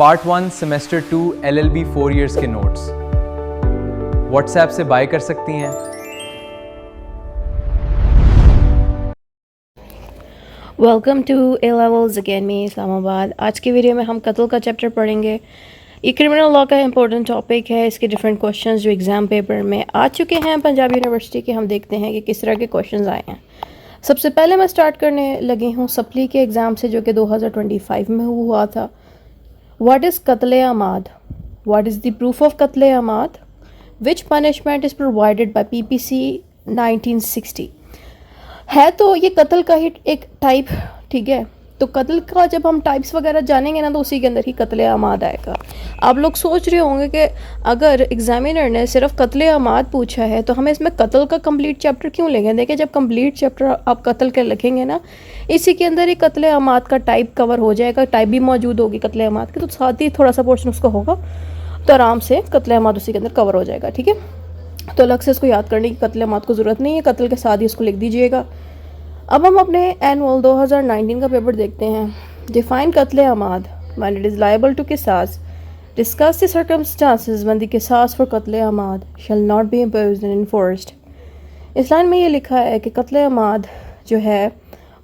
Part 1 semester 2 LLB 4 years के notes WhatsApp से buy कर सकती हैं। Welcome to A levels academy Islamabad. आज की वीडियो में हम कत्ल का चैप्टर पढ़ेंगे। ये क्रिमिनल लॉ का इंपॉर्टेंट टॉपिक है। इसके डिफरेंट क्वेश्चंस जो एग्ज़ाम पेपर में आ चुके हैं पंजाब यूनिवर्सिटी के, हम देखते हैं कि किस तरह के क्वेश्चंस आए हैं। सबसे पहले मैं स्टार्ट करने लगी हूँ सप्ली के एग्ज़ाम से, जो कि 2025 में हुआ था। व्हाट इज़ कत्ल आमाद? What is the proof of कत्ल आमाद? Which punishment is provided by PPC 1960? है तो ये कत्ल का ही एक टाइप, ठीक है। तो कत्ल का जब हम टाइप्स वगैरह जानेंगे ना, तो उसी के अंदर ही कत्ल आमाद आएगा। आप लोग सोच रहे होंगे कि अगर एग्जामिनर ने सिर्फ कत्ल आमाद पूछा है तो हमें इसमें कत्ल का कंप्लीट चैप्टर क्यों लेंगे। देखिए, जब कंप्लीट चैप्टर आप कत्ल के लिखेंगे ना, इसी के अंदर ही कत्ल आमाद का टाइप कवर हो जाएगा, टाइप भी मौजूद होगी कत्ल आमाद की, तो साथ ही थोड़ा सा पोर्शन उसका होगा, तो आराम से कत्ल आमाद उसी के अंदर कवर हो जाएगा, ठीक है। तो अलग से इसको याद करने की कत्ल आमाद को ज़रूरत नहीं है, कत्ल के साथ ही इसको लिख दीजिएगा। अब हम अपने एनुअल 2019 का पेपर देखते हैं। डिफाइन कत्ल आमाद when it is liable to किसास। Discuss the circumstances when the किसास फॉर कत्ल आमाद shall not be imposed and enforced. इस लाइन में ये लिखा है कि कत्ल आमाद जो है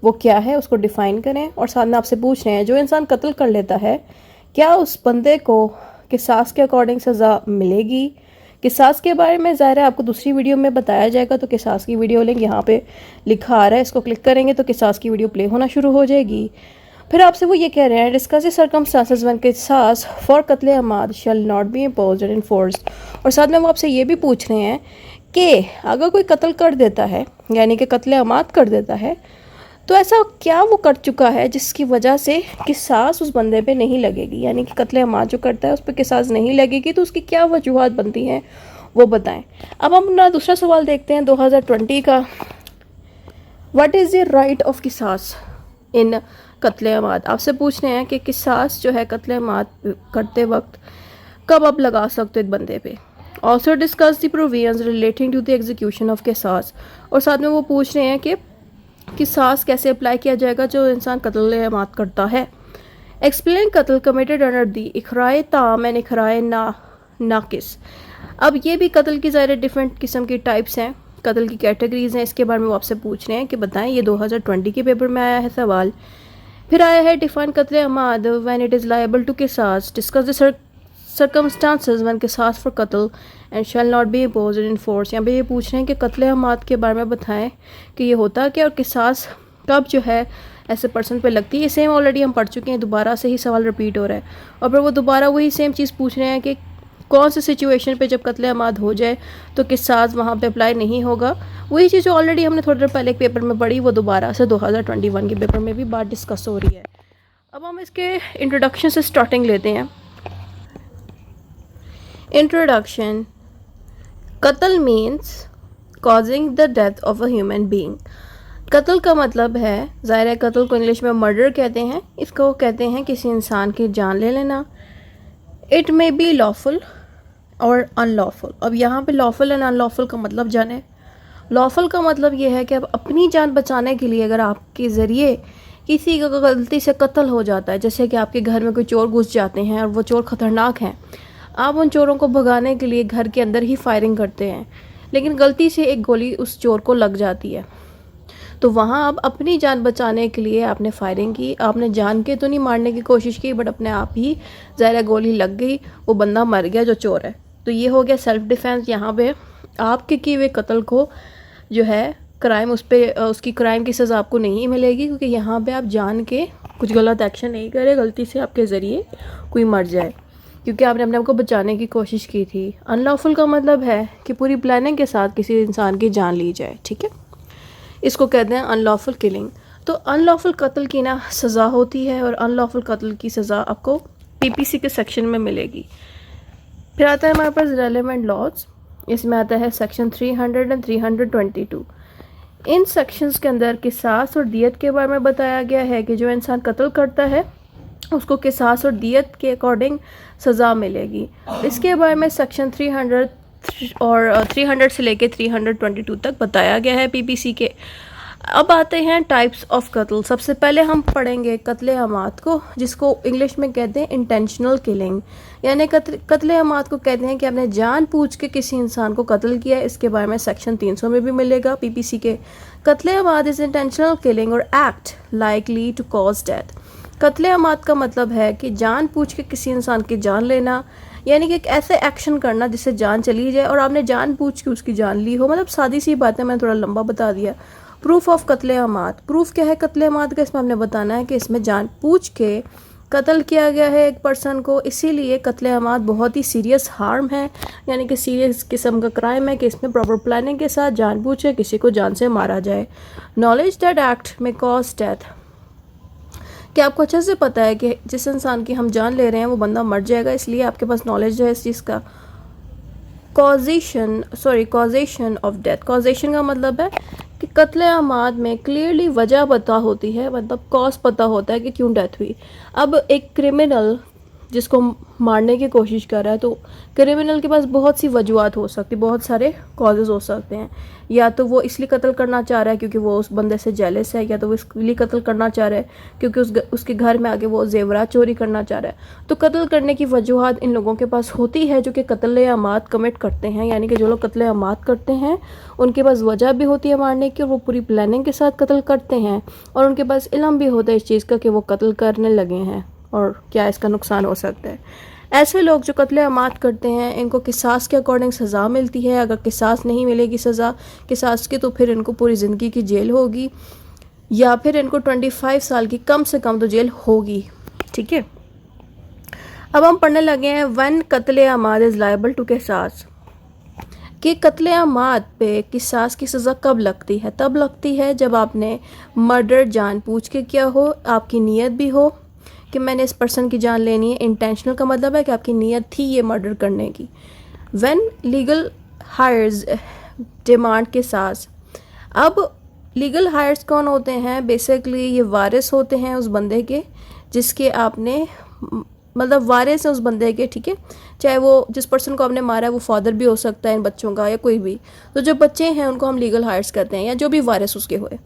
वो क्या है, उसको डिफ़ाइन करें। और साथ में आपसे पूछ रहे हैं, जो इंसान कत्ल कर लेता है क्या उस बंदे को किसास के अकॉर्डिंग सज़ा मिलेगी? किसास के बारे में ज़ाहिर है आपको दूसरी वीडियो में बताया जाएगा, तो किसास की वीडियो लिंक यहाँ पे लिखा आ रहा है, इसको क्लिक करेंगे तो किसास की वीडियो प्ले होना शुरू हो जाएगी। फिर आपसे वो ये कह रहे हैं, डिस्कस द सर्कमस्टांसेस व्हेन किसास फॉर कत्ल आमाद shall not be imposed and enforced. और साथ में वो आपसे ये भी पूछ रहे हैं कि अगर कोई कत्ल कर देता है, यानी कि कत्ल आमाद कर देता है, तो ऐसा क्या वो कर चुका है जिसकी वजह से किसास उस बंदे पे नहीं लगेगी, यानी कि कत्ल आमाद जो करता है उस पर किसास नहीं लगेगी, तो उसकी क्या वजूहत बनती हैं वो बताएं। अब हम अपना दूसरा सवाल देखते हैं 2020 का। What is the right of किसास इन कत्ल आमाद? आपसे पूछ रहे हैं कि किसास जो है कत्ल आमाद करते वक्त कब आप लगा सकते हो एक बंदे पे। Also discuss the provisions relating to the execution of किसास। और साथ में वो पूछ रहे हैं कि किसास कैसे अप्लाई किया जाएगा जो इंसान कत्ल आमाद करता है। एक्सप्लेन कत्ल कमिटेड अंडर दी इखराए ताम एंड इखराए नाकिस। अब ये भी कत्ल की ज़ाहिर डिफरेंट किस्म की टाइप्स हैं, कत्ल की कैटेगरीज हैं, इसके बारे में वो आपसे पूछ रहे हैं कि बताएं। ये 2020 के पेपर में आया है सवाल। फिर आया है डिफाइन कत्ल आमाद when it is liable to किसास। डिस्कस द सर्कमस्टांसेस व्हेन किसास फॉर कत्ल and shall not be imposed and enforced. यहाँ पे ये पूछ रहे हैं कि कत्ल आमाद के बारे में बताएं कि ये होता क्या और किसास कब जो है ऐसे पर्सन पे लगती है। ये सेम ऑलरेडी हम पढ़ चुके हैं, दोबारा से ही सवाल रिपीट हो रहा है। और फिर वो दोबारा वही सेम चीज़ पूछ रहे हैं कि कौन सी सिचुएशन पे जब कत्ल आमाद हो जाए तो किसास वहाँ पे अप्लाई नहीं होगा। वही चीज़ जो ऑलरेडी हमने थोड़ी देर पहले एक पेपर में पढ़ी, वो दोबारा से 2021 के पेपर में भी बात डिस्कस हो रही है। अब हम इसके इंट्रोडक्शन से स्टार्टिंग लेते हैं। इंट्रोडक्शन। कत्ल means causing the death of a human being. कत्ल का मतलब है, ज़ाहिर है कत्ल को इंग्लिश में मर्डर कहते हैं, इसको कहते हैं किसी इंसान की जान ले लेना। इट मे बी लॉफुल और अनलॉफुल। अब यहाँ पे लॉफुल एंड अनलॉफुल का मतलब जाने। लॉफुल का मतलब ये है कि अब अपनी जान बचाने के लिए अगर आपके ज़रिए किसी का गलती से कत्ल हो जाता है, जैसे कि आपके घर में कोई चोर घुस जाते हैं और वो चोर ख़तरनाक हैं, आप उन चोरों को भगाने के लिए घर के अंदर ही फायरिंग करते हैं, लेकिन गलती से एक गोली उस चोर को लग जाती है, तो वहाँ अब अपनी जान बचाने के लिए आपने फायरिंग की। आपने जान के तो नहीं मारने की कोशिश की, बट अपने आप ही ज़ाहिर गोली लग गई, वो बंदा मर गया जो चोर है। तो ये हो गया सेल्फ डिफेंस। यहाँ पे आपके किए हुए कत्ल को जो है क्राइम, उस पर उसकी क्राइम की सज़ा आपको नहीं मिलेगी, क्योंकि यहाँ पे आप जान के कुछ गलत एक्शन नहीं करे, गलती से आपके ज़रिए कोई मर जाए, क्योंकि आपने अपने आप को बचाने की कोशिश की थी। अनलॉफुल का मतलब है कि पूरी प्लानिंग के साथ किसी इंसान की जान ली जाए, ठीक है, इसको कहते हैं अनलॉफुल किलिंग। तो अनलॉफुल कत्ल की ना सज़ा होती है, और अनलॉफुल कत्ल की सज़ा आपको PPC के सेक्शन में मिलेगी। फिर आता है हमारे पास रेलेवेंट लॉज। इसमें आता है सेक्शन 300 एंड 322। इन सेक्शंस के अंदर किसास और दियत के बारे में बताया गया है कि जो इंसान कत्ल करता है उसको किसास और दियत के अकॉर्डिंग सज़ा मिलेगी। इसके बारे में सेक्शन 300 और 300 से लेके 322 तक बताया गया है PPC के। अब आते हैं टाइप्स ऑफ कत्ल। सबसे पहले हम पढ़ेंगे कत्ले अमाद को, जिसको इंग्लिश में कहते हैं इंटेंशनल किलिंग, यानी कत्ले अमाद को कहते हैं कि आपने जानबूझ के किसी इंसान को कत्ल किया। इसके बारे में सेक्शन 300 में भी मिलेगा पीपीसी के। कत्ले अमाद इज इंटेंशनल किलिंग और act likely to cause death. कत्ले अमाद का मतलब है कि जानबूझ के किसी इंसान की जान लेना, यानी कि एक ऐसे एक्शन करना जिससे जान चली जाए और आपने जानबूझ के उसकी जान ली हो। मतलब सादी सी बात है, मैंने थोड़ा लंबा बता दिया। प्रूफ ऑफ कत्ले अमाद, प्रूफ क्या है कत्ले अमाद का? इसमें हमने बताना है कि इसमें जानबूझ के कत्ल किया गया है एक पर्सन को, इसीलिए कत्ले अमाद बहुत ही सीरियस हार्म है, यानी कि सीरियस किस्म का क्राइम है कि इसमें प्रॉपर प्लानिंग के साथ जानबूझ के किसी को जान से मारा जाए। नॉलेज दैट एक्ट में कॉज डेथ, कि आपको अच्छे से पता है कि जिस इंसान की हम जान ले रहे हैं वो बंदा मर जाएगा, इसलिए आपके पास नॉलेज है इस चीज़ का। कॉजेशन ऑफ डेथ, कॉजेशन का मतलब है कि कत्ले अमाद में क्लियरली वजह पता होती है, मतलब कॉज पता होता है कि क्यों डेथ हुई। अब एक क्रिमिनल जिसको मारने की कोशिश कर रहा है, तो क्रिमिनल के पास बहुत सी वजूहत हो सकती, बहुत सारे कॉजेज़ हो सकते हैं। या तो वो इसलिए कत्ल करना चाह रहा है क्योंकि वो उस बंदे से जेलस है, या तो वो इसलिए कत्ल करना चाह रहा है क्योंकि उसके घर में आके वो जेवरात चोरी करना चाह रहा है। तो कत्ल करने की वजूहत इन लोगों के पास होती है जो कि कत्ले अमाद कमिट करते हैं, यानी कि जो लोग कत्ले अमाद करते हैं उनके पास वजह भी होती है मारने की, और वो पूरी प्लानिंग के साथ कत्ल करते हैं, और उनके पास इल्म भी होता है इस चीज़ का कि वो कत्ल करने लगे हैं और क्या इसका नुकसान हो सकता है। ऐसे लोग जो कत्ले अमाद करते हैं इनको किसास के अकॉर्डिंग सज़ा मिलती है। अगर किसास नहीं मिलेगी सज़ा किसास की, तो फिर इनको पूरी ज़िंदगी की जेल होगी, या फिर इनको 25 साल की कम से कम तो जेल होगी। ठीक है, अब हम पढ़ने लगे हैं वन कत्ले अमाद इज़ लायबल टू किसास, कि कत्ले अमाद पे किसास की सज़ा कब लगती है? तब लगती है जब आपने मर्डर जानबूझ के किया हो, आपकी नीयत भी हो कि मैंने इस पर्सन की जान लेनी है। इंटेंशनल का मतलब है कि आपकी नीयत थी ये मर्डर करने की। व्हेन लीगल हायर्स डिमांड किसास, अब लीगल हायर्स कौन होते हैं? बेसिकली ये वारिस होते हैं उस बंदे के जिसके आपने, मतलब वारिस है उस बंदे के, ठीक है, चाहे वो जिस पर्सन को आपने मारा है वो फादर भी हो सकता है इन बच्चों का, या कोई भी। तो जो बच्चे हैं उनको हम लीगल हायर्स कहते हैं, या जो भी वारिस उसके हुए।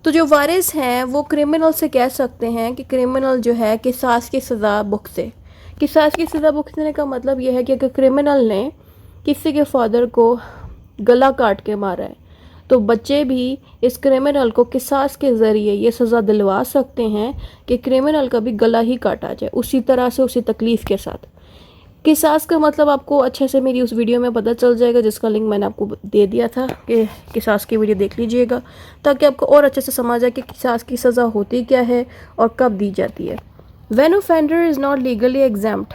तो जो वारिस हैं वो क्रिमिनल से कह सकते हैं कि क्रिमिनल जो है किसास की सज़ा भुगते। किसास की सज़ा भुगतने का मतलब यह है कि अगर क्रिमिनल ने किसी के फादर को गला काट के मारा है, तो बच्चे भी इस क्रिमिनल को किसास के ज़रिए ये सज़ा दिलवा सकते हैं कि क्रिमिनल का भी गला ही काटा जाए, उसी तरह से उसी तकलीफ़ के साथ। किसास का मतलब आपको अच्छे से मेरी उस वीडियो में पता चल जाएगा, जिसका लिंक मैंने आपको दे दिया था कि किसास की वीडियो देख लीजिएगा, ताकि आपको और अच्छे से समझ आए कि किसास की सज़ा होती क्या है और कब दी जाती है। When offender is not legally exempt,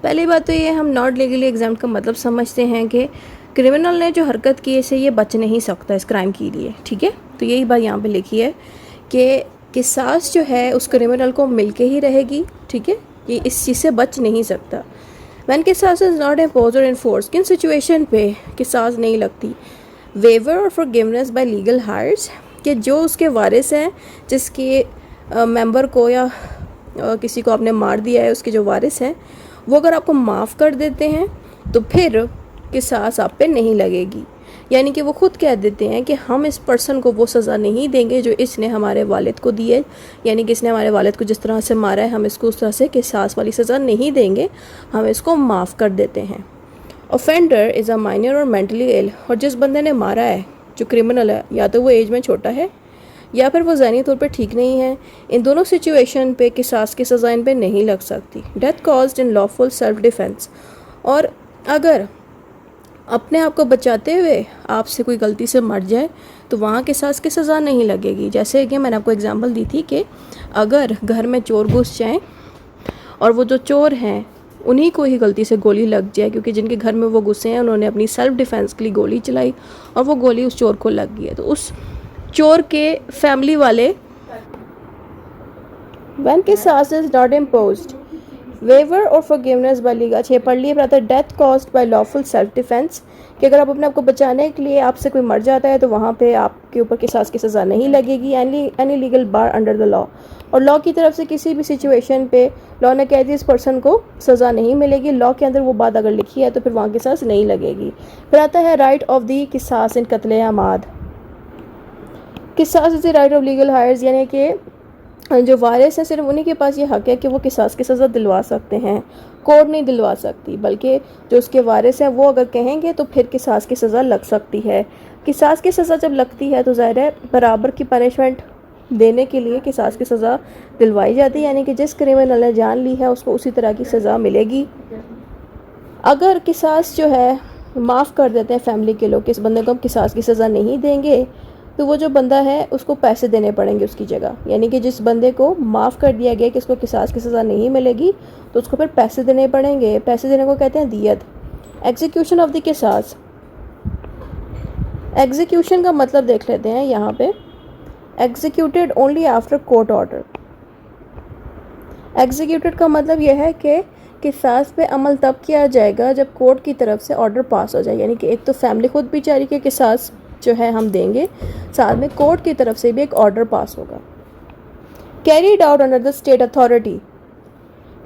पहली बात तो ये हम नॉट लीगली एग्जाम्प्ट का मतलब समझते हैं कि क्रिमिनल ने जो हरकत की से ये बच नहीं सकता इस क्राइम के लिए। ठीक है, तो यही बात यहाँ पे लिखी है कि किसास जो है उस क्रिमिनल को मिलके ही रहेगी। ठीक है, ये इस चीज़ से बच नहीं सकता। वैन किसास इज़ नॉट इम्पोज और इन्फोर्स, किन सिचुएशन पे किसास नहीं लगती? वेवर और फॉरगिवनेस बाय लीगल हायर्स, कि जो उसके वारिस हैं, जिसके मेंबर को या किसी को आपने मार दिया है, उसके जो वारिस हैं वो अगर आपको माफ़ कर देते हैं तो फिर किसास आप पे नहीं लगेगी। यानी कि वो खुद कह देते हैं कि हम इस पर्सन को वो सज़ा नहीं देंगे जो इसने हमारे वालिद को दी है, यानी कि इसने हमारे वालिद को जिस तरह से मारा है हम इसको उस तरह से किसास वाली सज़ा नहीं देंगे, हम इसको माफ़ कर देते हैं। ऑफेंडर इज़ अ माइनर और मेंटली इल, और जिस बंदे ने मारा है जो क्रिमिनल है, या तो वो एज में छोटा है या फिर वो ज़हनी तौर पर ठीक नहीं है, इन दोनों सिचुएशन पे किसास की सज़ा इन पर नहीं लग सकती। डेथ कॉज्ड इन लॉफुल सेल्फ डिफेंस, और अगर अपने आप को बचाते हुए आपसे कोई गलती से मर जाए तो वहाँ किसास की सज़ा नहीं लगेगी। जैसे कि मैंने आपको एग्जांपल दी थी कि अगर घर में चोर घुस जाएं और वो जो चोर हैं उन्हीं को ही गलती से गोली लग जाए, क्योंकि जिनके घर में वो घुसे हैं उन्होंने अपनी सेल्फ डिफेंस के लिए गोली चलाई और वो गोली उस चोर को लग गई है, तो उस चोर के फैमिली वाले व्हेन किसास इज नॉट इम्पोज्ड वेवर और फॉरगिवनेस बाय लीगल, अच्छे पढ़ लिए रहता है। Death caused by lawful self defence, कि अगर आप अपने आप को बचाने के लिए आपसे कोई मर जाता है तो वहाँ पे आपके ऊपर किसास की सज़ा नहीं लगेगी। Any legal bar under the law, और लॉ की तरफ से किसी भी सिचुएशन पे लॉ ने कह दी इस पर्सन को सज़ा नहीं मिलेगी, लॉ के अंदर वो बात अगर लिखी है तो फिर वहाँ किसास नहीं लगेगी। फिर आता है राइट ऑफ द किसास इन कत्ले अमाद, किसास is the right of legal heirs, यानी कि जो वारिस हैं सिर्फ उन्हीं के पास ये हक़ है कि वो किसास की सज़ा दिलवा सकते हैं, कोर्ट नहीं दिलवा सकती, बल्कि जो उसके वारिस हैं वो अगर कहेंगे तो फिर किसास की सज़ा लग सकती है। किसास की सज़ा जब लगती है तो ज़ाहिर है बराबर की पनिशमेंट देने के लिए किसास की सज़ा दिलवाई जाती है, यानी कि जिस क्रिमिनल ने जान ली है उसको उसी तरह की सज़ा मिलेगी। अगर किसास जो है माफ़ कर देते हैं फैमिली के लोग कि इस बंदे को हम किसास की सज़ा नहीं देंगे, तो वो जो बंदा है उसको पैसे देने पड़ेंगे उसकी जगह, यानी कि जिस बंदे को माफ़ कर दिया गया कि उसको किसास की सज़ा नहीं मिलेगी तो उसको फिर पैसे देने पड़ेंगे। पैसे देने को कहते हैं दियत। एग्जीक्यूशन ऑफ द किसास, एग्जीक्यूशन का मतलब देख लेते हैं यहाँ पे। Executed only after court order. Executed का मतलब यह है कि किसास पे अमल तब किया जाएगा जब कोर्ट की तरफ से ऑर्डर पास हो जाए, यानी कि एक तो फैमिली खुद भी चाह रही कि किसास जो है हम देंगे, साथ में कोर्ट की तरफ से भी एक ऑर्डर पास होगा। Carried out under the state authority,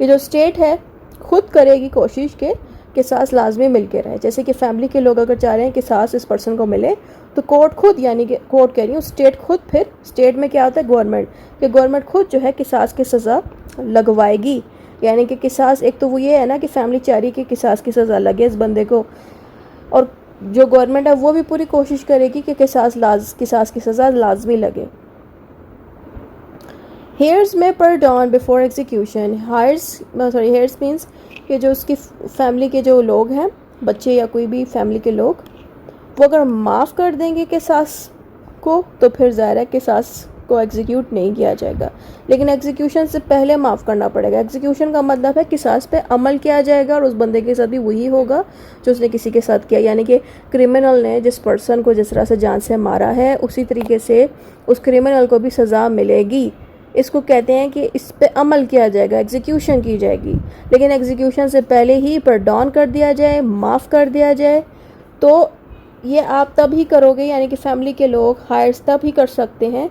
ये जो स्टेट है खुद करेगी कोशिश के किसास लाजमी मिल के रहे। जैसे कि फैमिली के लोग अगर चाह रहे हैं किसास इस पर्सन को मिले तो कोर्ट खुद, यानी कि कोर्ट कह रही हूँ स्टेट खुद, फिर स्टेट में क्या होता है गवर्नमेंट, कि गवर्नमेंट खुद जो है किसास की सज़ा लगवाएगी। यानी कि किसास, एक तो वो ये है ना कि फैमिली चाह रही कि किसास की सज़ा लगे इस बंदे को, और जो गवर्नमेंट है वो भी पूरी कोशिश करेगी कि किसास की सज़ा लाजमी लगे। हेयर्स में pardon before execution. Heirs means कि जो उसकी फैमिली के जो लोग हैं, बच्चे या कोई भी फैमिली के लोग, वो अगर माफ़ कर देंगे किसास को तो फिर ज़ाहिर है किसास को एग्जीक्यूट नहीं किया जाएगा, लेकिन एग्जीक्यूशन से पहले माफ़ करना पड़ेगा। एग्जीक्यूशन का मतलब है किसास पे अमल किया जाएगा और उस बंदे के साथ भी वही होगा जो उसने किसी के साथ किया, यानी कि क्रिमिनल ने जिस पर्सन को जिस तरह से जान से मारा है उसी तरीके से उस क्रिमिनल को भी सज़ा मिलेगी। इसको कहते हैं कि इस पे अमल किया जाएगा, एग्जीक्यूशन की जाएगी, लेकिन एग्जीक्यूशन से पहले ही परडॉन कर दिया जाए, माफ़ कर दिया जाए, तो ये आप तब ही करोगे, यानी कि फैमिली के लोग हायर्स तब ही कर सकते हैं,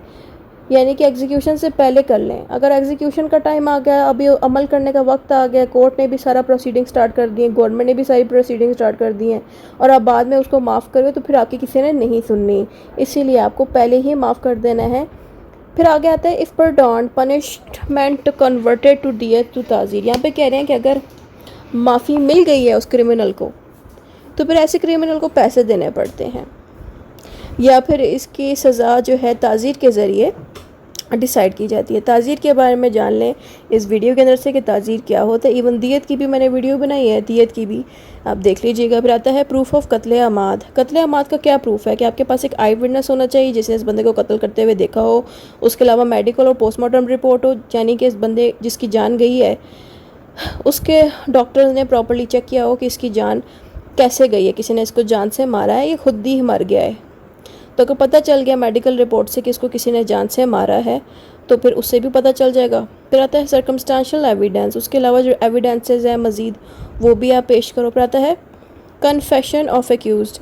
यानी कि एग्जीक्यूशन से पहले कर लें। अगर एग्जीक्यूशन का टाइम आ गया, अभी अमल करने का वक्त आ गया, कोर्ट ने भी सारा प्रोसीडिंग स्टार्ट कर दिए, गवर्नमेंट ने भी सारी प्रोसीडिंग स्टार्ट कर दी हैं, और अब बाद में उसको माफ़ करोगे तो फिर आपकी किसी ने नहीं सुननी, इसीलिए आपको पहले ही माफ़ कर देना है। फिर आगे आता है if pardon punishment converted to दियत टू ताज़ीर। यहाँ पे कह रहे हैं कि अगर माफ़ी मिल गई है उस क्रिमिनल को तो फिर ऐसे क्रिमिनल को पैसे देने पड़ते हैं, या फिर इसकी सज़ा जो है ताज़ीर के ज़रिए डिसाइड की जाती है। ताज़ीर के बारे में जान लें इस वीडियो के अंदर से कि ताज़ीर क्या होता है। इवन दियत की भी मैंने वीडियो बनाई है, दियत की भी आप देख लीजिएगा। फिर आता है प्रूफ ऑफ कत्ले अमाद। कत्ले अमाद का क्या प्रूफ है कि आपके पास एक आई विटनेस होना चाहिए जिसने इस बंदे को कत्ल करते हुए देखा हो, उसके अलावा मेडिकल और पोस्टमार्टम रिपोर्ट हो, यानी कि इस बंदे जिसकी जान गई है उसके डॉक्टर्स ने प्रॉपर्ली चेक किया हो कि इसकी जान कैसे गई है, किसी ने इसको जान से मारा है, ये खुद ही मर गया है। तो अगर पता चल गया मेडिकल रिपोर्ट से कि इसको किसी ने जान से मारा है तो फिर उससे भी पता चल जाएगा। फिर आता है सर्कमस्टांशियल एविडेंस, उसके अलावा जो एविडेंसेस हैं मज़ीद वो भी आप पेश करो। फिर आता है कन्फेशन ऑफ एक्यूज्ड।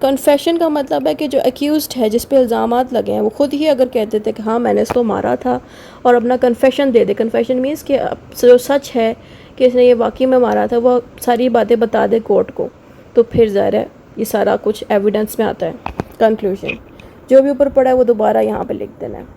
कन्फेशन का मतलब है कि जो एक्यूज्ड है, जिस पे इल्ज़ामात लगे हैं, वो खुद ही अगर कहते थे कि हाँ मैंने इसको मारा था और अपना कन्फेशन दे दे। कन्फेशन मीन्स कि जो सच है कि इसने ये वाकई में मारा था वो सारी बातें बता दे कोर्ट को, तो फिर ज़ाहिर है ये सारा कुछ एविडेंस में आता है। कंक्लूजन जो भी ऊपर पड़ा है वो दोबारा यहाँ पे लिख देना है।